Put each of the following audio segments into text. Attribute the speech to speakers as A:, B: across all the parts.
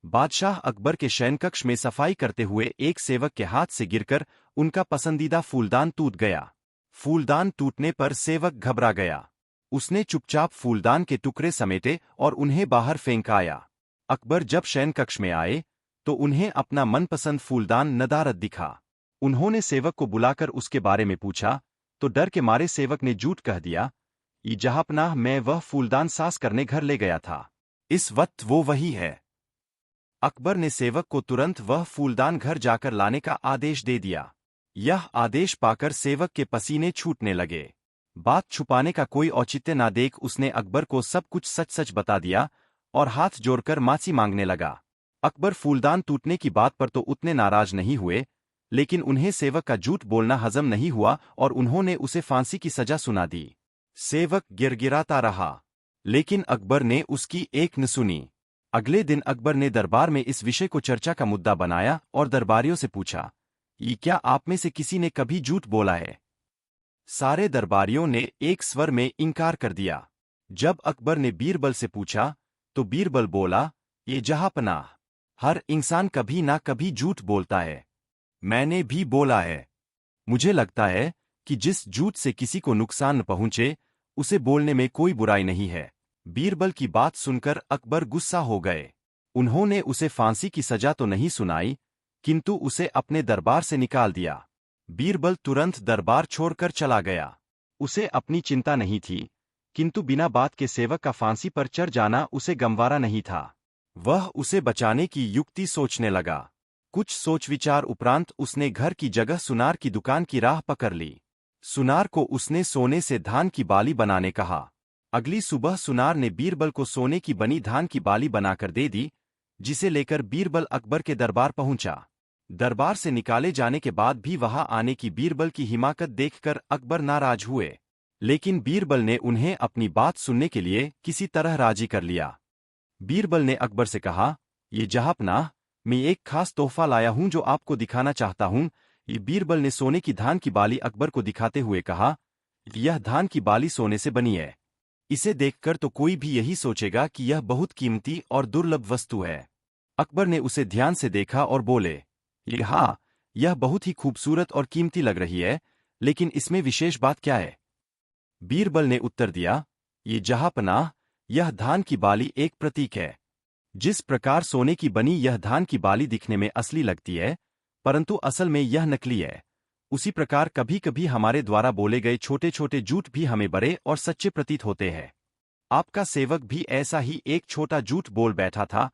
A: बादशाह अकबर के शयनकक्ष में सफाई करते हुए एक सेवक के हाथ से गिरकर उनका पसंदीदा फूलदान टूट गया। फूलदान टूटने पर सेवक घबरा गया। उसने चुपचाप फूलदान के टुकड़े समेटे और उन्हें बाहर फेंक आया। अकबर जब शयनकक्ष में आए तो उन्हें अपना मनपसंद फूलदान नदारद दिखा। उन्होंने सेवक को बुलाकर उसके बारे में पूछा तो डर के मारे सेवक ने झूठ कह दिया, ये जहांपनाह, मैं वह फूलदान सास करने घर ले गया था। इस वक्त वो वही है। अकबर ने सेवक को तुरंत वह फूलदान घर जाकर लाने का आदेश दे दिया। यह आदेश पाकर सेवक के पसीने छूटने लगे। बात छुपाने का कोई औचित्य ना देख उसने अकबर को सब कुछ सच सच बता दिया और हाथ जोड़कर माफी मांगने लगा। अकबर फूलदान टूटने की बात पर तो उतने नाराज नहीं हुए, लेकिन उन्हें सेवक का झूठ बोलना हजम नहीं हुआ और उन्होंने उसे फांसी की सजा सुना दी। सेवक गिड़गिड़ाता रहा, लेकिन अकबर ने उसकी एक न सुनी। अगले दिन अकबर ने दरबार में इस विषय को चर्चा का मुद्दा बनाया और दरबारियों से पूछा, ये क्या आप में से किसी ने कभी झूठ बोला है? सारे दरबारियों ने एक स्वर में इनकार कर दिया। जब अकबर ने बीरबल से पूछा तो बीरबल बोला, ये जहांपनाह, हर इंसान कभी ना कभी झूठ बोलता है। मैंने भी बोला है। मुझे लगता है कि जिस झूठ से किसी को नुकसान न पहुंचे उसे बोलने में कोई बुराई नहीं है। बीरबल की बात सुनकर अकबर गुस्सा हो गए। उन्होंने उसे फांसी की सजा तो नहीं सुनाई, किंतु उसे अपने दरबार से निकाल दिया। बीरबल तुरंत दरबार छोड़कर चला गया। उसे अपनी चिंता नहीं थी, किंतु बिना बात के सेवक का फांसी पर चढ़ जाना उसे गंवारा नहीं था। वह उसे बचाने की युक्ति सोचने लगा। कुछ सोच विचार उपरांत उसने घर की जगह सुनार की दुकान की राह पकड़ ली। सुनार को उसने सोने से धान की बाली बनाने कहा। अगली सुबह सुनार ने बीरबल को सोने की बनी धान की बाली बनाकर दे दी, जिसे लेकर बीरबल अकबर के दरबार पहुंचा। दरबार से निकाले जाने के बाद भी वहां आने की बीरबल की हिमाकत देखकर अकबर नाराज हुए, लेकिन बीरबल ने उन्हें अपनी बात सुनने के लिए किसी तरह राजी कर लिया। बीरबल ने अकबर से कहा, ये जहांपनाह, मैं एक खास तोहफा लाया हूं जो आपको दिखाना चाहता हूं। ये बीरबल ने सोने की धान की बाली अकबर को दिखाते हुए कहा, यह धान की बाली सोने से बनी है। इसे देखकर तो कोई भी यही सोचेगा कि यह बहुत कीमती और दुर्लभ वस्तु है। अकबर ने उसे ध्यान से देखा और बोले, हाँ, यह बहुत ही खूबसूरत और कीमती लग रही है, लेकिन इसमें विशेष बात क्या है? बीरबल ने उत्तर दिया, ये जहांपनाह, यह धान की बाली एक प्रतीक है। जिस प्रकार सोने की बनी यह धान की बाली दिखने में असली लगती है, परंतु असल में यह नकली है, उसी प्रकार कभी कभी हमारे द्वारा बोले गए छोटे छोटे झूठ भी हमें बड़े और सच्चे प्रतीत होते हैं। आपका सेवक भी ऐसा ही एक छोटा झूठ बोल बैठा था,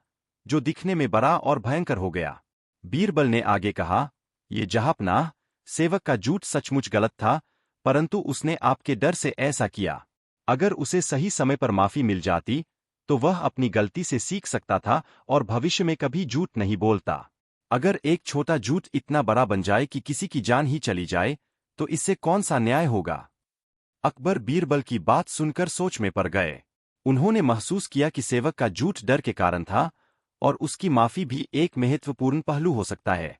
A: जो दिखने में बड़ा और भयंकर हो गया। बीरबल ने आगे कहा, ये जहांपनाह, सेवक का झूठ सचमुच गलत था, परंतु उसने आपके डर से ऐसा किया। अगर उसे सही समय पर माफी मिल जाती तो वह अपनी गलती से सीख सकता था और भविष्य में कभी झूठ नहीं बोलता। अगर एक छोटा झूठ इतना बड़ा बन जाए कि किसी की जान ही चली जाए, तो इससे कौन सा न्याय होगा? अकबर बीरबल की बात सुनकर सोच में पड़ गए। उन्होंने महसूस किया कि सेवक का झूठ डर के कारण था और उसकी माफी भी एक महत्वपूर्ण पहलू हो सकता है।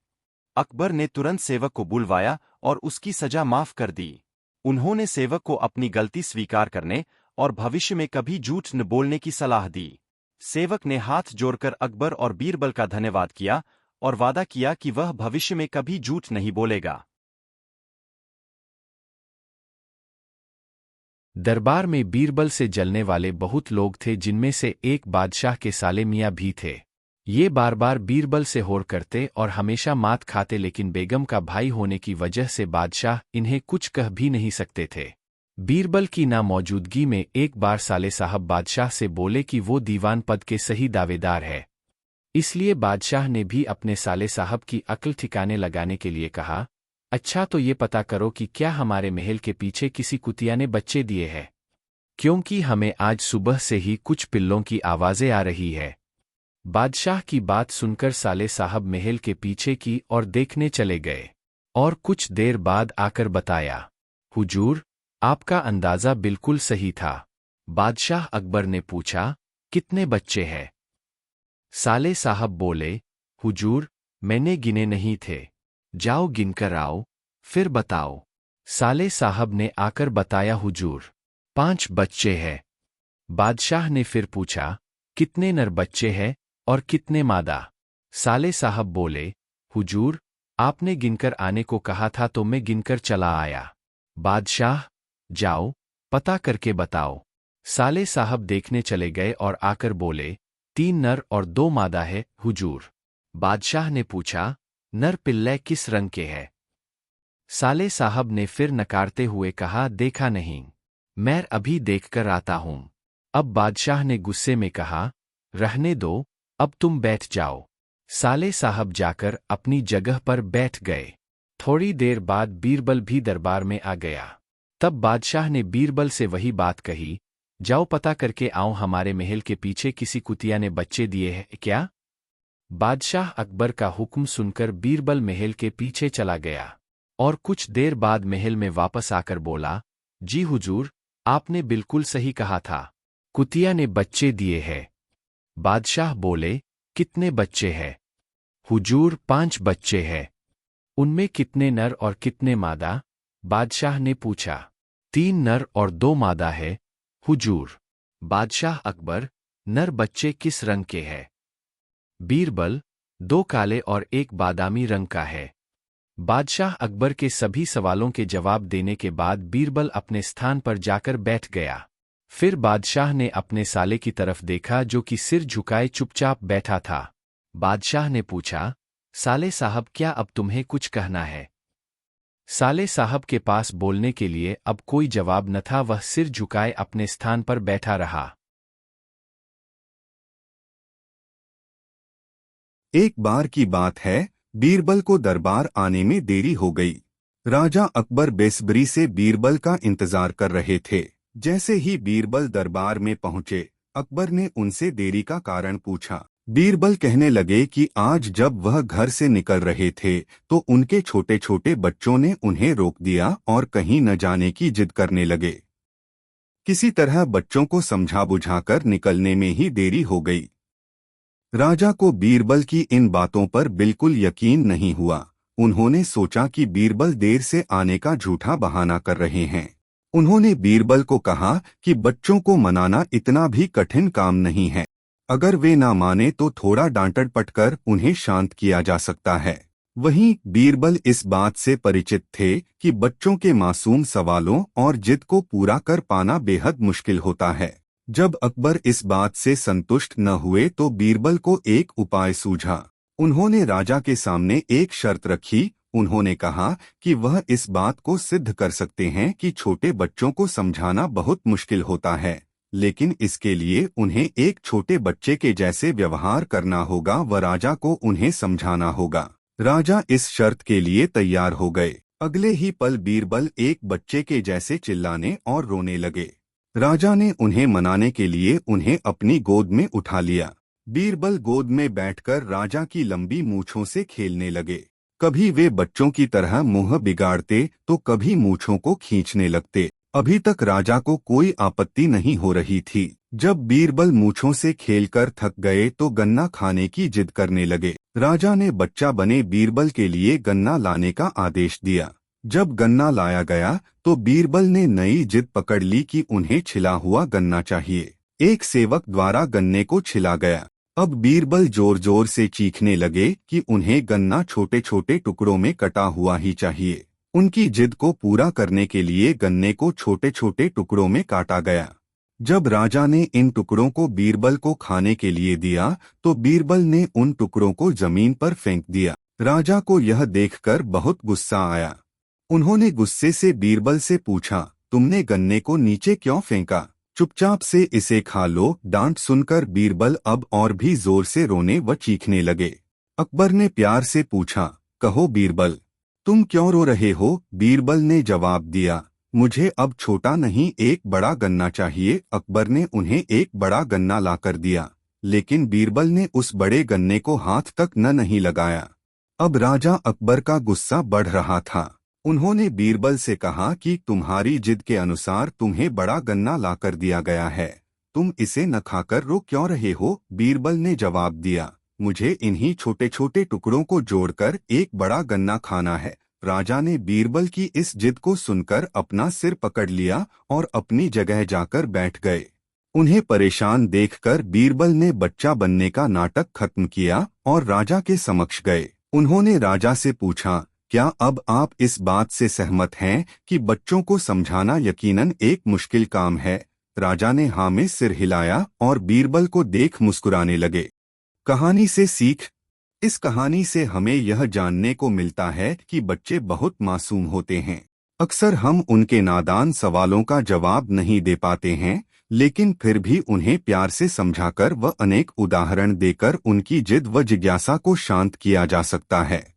A: अकबर ने तुरंत सेवक को बुलवाया और उसकी सजा माफ कर दी। उन्होंने सेवक को अपनी गलती स्वीकार करने और भविष्य में कभी झूठ न बोलने की सलाह दी। सेवक ने हाथ जोड़कर अकबर और बीरबल का धन्यवाद किया और वादा किया कि वह भविष्य में कभी झूठ नहीं बोलेगा।
B: दरबार में बीरबल से जलने वाले बहुत लोग थे, जिनमें से एक बादशाह के साले मियाँ भी थे। ये बार बार बीरबल से होड़ करते और हमेशा मात खाते, लेकिन बेगम का भाई होने की वजह से बादशाह इन्हें कुछ कह भी नहीं सकते थे। बीरबल की नामौजूदगी में एक बार साले साहब बादशाह से बोले कि वो दीवान पद के सही दावेदार है। इसलिए बादशाह ने भी अपने साले साहब की अक्ल ठिकाने लगाने के लिए कहा, अच्छा तो ये पता करो कि क्या हमारे महल के पीछे किसी कुतिया ने बच्चे दिए हैं, क्योंकि हमें आज सुबह से ही कुछ पिल्लों की आवाजें आ रही है। बादशाह की बात सुनकर साले साहब महल के पीछे की और देखने चले गए और कुछ देर बाद आकर बताया, हुजूर, आपका अंदाजा बिल्कुल सही था। बादशाह अकबर ने पूछा, कितने बच्चे हैं? साले साहब बोले, हुजूर, मैंने गिने नहीं थे, जाओ गिनकर आओ, फिर बताओ। साले साहब ने आकर बताया, हुजूर, 5 बच्चे हैं। बादशाह ने फिर पूछा, कितने नर बच्चे हैं और कितने मादा? साले साहब बोले, हुजूर, आपने गिनकर आने को कहा था तो मैं गिनकर चला आया। बादशाह, जाओ, पता करके बताओ। साले साहब देखने चले गए और आकर बोले, 3 नर और 2 मादा है, हुजूर। बादशाह ने पूछा, नर पिल्ले किस रंग के है? साले साहब ने फिर नकारते हुए कहा, देखा नहीं, मैं अभी देखकर आता हूं। अब बादशाह ने गुस्से में कहा, रहने दो, अब तुम बैठ जाओ। साले साहब जाकर अपनी जगह पर बैठ गए। थोड़ी देर बाद बीरबल भी दरबार में आ गया। तब बादशाह ने बीरबल से वही बात कही, जाओ पता करके आओ हमारे महल के पीछे किसी कुतिया ने बच्चे दिए हैं क्या? बादशाह अकबर का हुक्म सुनकर बीरबल महल के पीछे चला गया और कुछ देर बाद महल में वापस आकर बोला, जी हुजूर, आपने बिल्कुल सही कहा था, कुतिया ने बच्चे दिए हैं। बादशाह बोले, कितने बच्चे हैं? हुजूर, 5 बच्चे हैं। उनमें कितने नर और कितने मादा? बादशाह ने पूछा। 3 नर और 2 मादा है, हुजूर। बादशाह अकबर, नर बच्चे किस रंग के हैं? बीरबल, 2 काले और 1 बादामी रंग का है। बादशाह अकबर के सभी सवालों के जवाब देने के बाद बीरबल अपने स्थान पर जाकर बैठ गया। फिर बादशाह ने अपने साले की तरफ देखा जो कि सिर झुकाए चुपचाप बैठा था। बादशाह ने पूछा, साले साहब, क्या अब तुम्हें कुछ कहना है? साले साहब के पास बोलने के लिए अब कोई जवाब न था, वह सिर झुकाए अपने स्थान पर बैठा रहा।
C: एक बार की बात है, बीरबल को दरबार आने में देरी हो गई। राजा अकबर बेसब्री से बीरबल का इंतजार कर रहे थे। जैसे ही बीरबल दरबार में पहुंचे, अकबर ने उनसे देरी का कारण पूछा। बीरबल कहने लगे कि आज जब वह घर से निकल रहे थे तो उनके छोटे छोटे बच्चों ने उन्हें रोक दिया और कहीं न जाने की जिद करने लगे। किसी तरह बच्चों को समझा बुझाकर निकलने में ही देरी हो गई। राजा को बीरबल की इन बातों पर बिल्कुल यकीन नहीं हुआ। उन्होंने सोचा कि बीरबल देर से आने का झूठा बहाना कर रहे हैं। उन्होंने बीरबल को कहा कि बच्चों को मनाना इतना भी कठिन काम नहीं है। अगर वे ना माने तो थोड़ा डांट पटकर उन्हें शांत किया जा सकता है। वहीं बीरबल इस बात से परिचित थे कि बच्चों के मासूम सवालों और जिद को पूरा कर पाना बेहद मुश्किल होता है। जब अकबर इस बात से संतुष्ट न हुए तो बीरबल को एक उपाय सूझा। उन्होंने राजा के सामने एक शर्त रखी। उन्होंने कहा कि वह इस बात को सिद्ध कर सकते हैं कि छोटे बच्चों को समझाना बहुत मुश्किल होता है, लेकिन इसके लिए उन्हें एक छोटे बच्चे के जैसे व्यवहार करना होगा व राजा को उन्हें समझाना होगा। राजा इस शर्त के लिए तैयार हो गए। अगले ही पल बीरबल एक बच्चे के जैसे चिल्लाने और रोने लगे। राजा ने उन्हें मनाने के लिए उन्हें अपनी गोद में उठा लिया। बीरबल गोद में बैठकर राजा की लंबी मूंछों से खेलने लगे। कभी वे बच्चों की तरह मुंह बिगाड़ते तो कभी मूंछों को खींचने लगते। अभी तक राजा को कोई आपत्ति नहीं हो रही थी। जब बीरबल मूंछों से खेलकर थक गए तो गन्ना खाने की जिद करने लगे। राजा ने बच्चा बने बीरबल के लिए गन्ना लाने का आदेश दिया। जब गन्ना लाया गया तो बीरबल ने नई जिद पकड़ ली कि उन्हें छिला हुआ गन्ना चाहिए। एक सेवक द्वारा गन्ने को छिला गया। अब बीरबल जोर जोर से चीखने लगे कि उन्हें गन्ना छोटे छोटे टुकड़ों में कटा हुआ ही चाहिए। उनकी जिद को पूरा करने के लिए गन्ने को छोटे छोटे टुकड़ों में काटा गया। जब राजा ने इन टुकड़ों को बीरबल को खाने के लिए दिया तो बीरबल ने उन टुकड़ों को जमीन पर फेंक दिया। राजा को यह देखकर बहुत गुस्सा आया। उन्होंने गुस्से से बीरबल से पूछा, तुमने गन्ने को नीचे क्यों फेंका? चुपचाप से इसे खा लो। डांट सुनकर बीरबल अब और भी जोर से रोने व चीखने लगे। अकबर ने प्यार से पूछा, कहो बीरबल, तुम क्यों रो रहे हो? बीरबल ने जवाब दिया, मुझे अब छोटा नहीं एक बड़ा गन्ना चाहिए। अकबर ने उन्हें एक बड़ा गन्ना लाकर दिया, लेकिन बीरबल ने उस बड़े गन्ने को हाथ तक नहीं लगाया। अब राजा अकबर का गुस्सा बढ़ रहा था। उन्होंने बीरबल से कहा कि तुम्हारी जिद के अनुसार तुम्हें बड़ा गन्ना लाकर दिया गया है, तुम इसे न खाकर रो क्यों रहे हो? बीरबल ने जवाब दिया, मुझे इन्हीं छोटे छोटे टुकड़ों को जोड़कर एक बड़ा गन्ना खाना है। राजा ने बीरबल की इस जिद को सुनकर अपना सिर पकड़ लिया और अपनी जगह जाकर बैठ गए। उन्हें परेशान देखकर बीरबल ने बच्चा बनने का नाटक खत्म किया और राजा के समक्ष गए। उन्होंने राजा से पूछा, क्या अब आप इस बात से सहमत हैं कि बच्चों को समझाना यकीनन एक मुश्किल काम है? राजा ने हाँ में सिर हिलाया और बीरबल को देख मुस्कुराने लगे। कहानी से सीख। इस कहानी से हमें यह जानने को मिलता है कि बच्चे बहुत मासूम होते हैं। अक्सर हम उनके नादान सवालों का जवाब नहीं दे पाते हैं, लेकिन फिर भी उन्हें प्यार से समझाकर व अनेक उदाहरण देकर उनकी जिद व जिज्ञासा को शांत किया जा सकता है।